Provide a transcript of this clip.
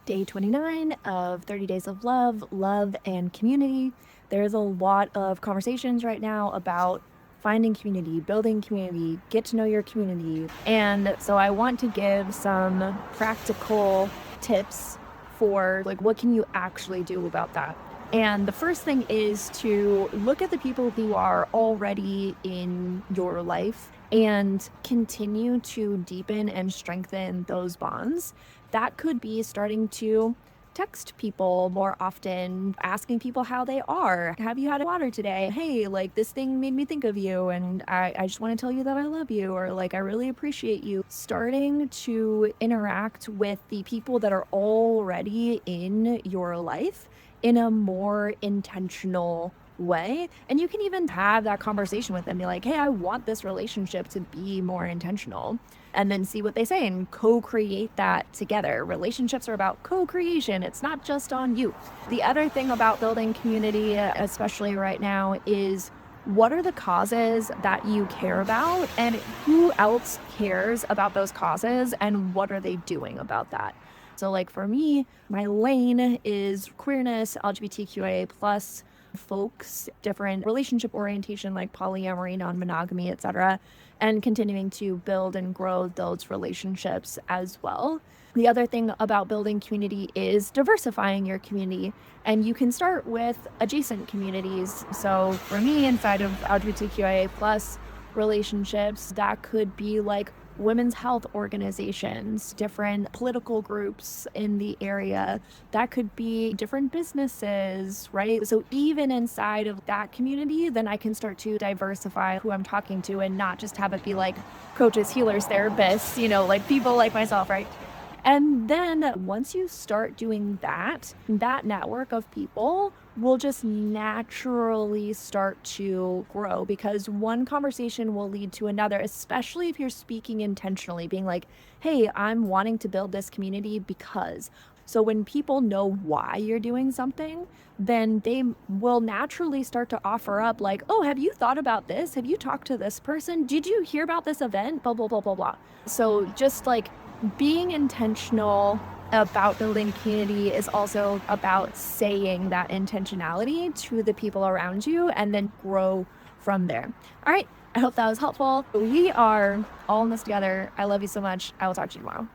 Day 29 of 30 Days of Love, and Community. There's a lot of conversations right now about finding community, building community, get to know your community. And so I want to give some practical tips for like what can you actually do about that. And the first thing is to look at the people who are already in your life and continue to deepen and strengthen those bonds. That could be starting to text people more often, asking people how they are. Have you had water today? Hey, like this thing made me think of you, and I just want to tell you that I love you, or like I really appreciate you. Starting to interact with the people that are already in your life in a more intentional way. And you can even have that conversation with them, be like, hey, I want this relationship to be more intentional, and then see what they say and co-create that together. Relationships are about co-creation. It's not just on you. The other thing about building community, especially right now, is what are the causes that you care about, and who else cares about those causes, and what are they doing about that? So like for me, my lane is queerness, LGBTQIA plus folks, different relationship orientation like polyamory, non-monogamy, etc., and continuing to build and grow those relationships as well. The other thing about building community is diversifying your community, and you can start with adjacent communities. So for me, inside of LGBTQIA plus relationships, that could be like women's health organizations, different political groups in the area. That could be different businesses, right? So even inside of that community, then I can start to diversify who I'm talking to and not just have it be like coaches, healers, therapists, like people like myself, right? And then once you start doing that, that network of people will just naturally start to grow, because one conversation will lead to another, especially if you're speaking intentionally, being like, hey, I'm wanting to build this community because. So when people know why you're doing something, then they will naturally start to offer up like, oh, have you thought about this? Have you talked to this person? Did you hear about this event? Blah, blah, blah, blah, blah. So just like being intentional about building community is also about saying that intentionality to the people around you and then grow from there. All right. I hope that was helpful. We are all in this together. I love you so much. I will talk to you tomorrow.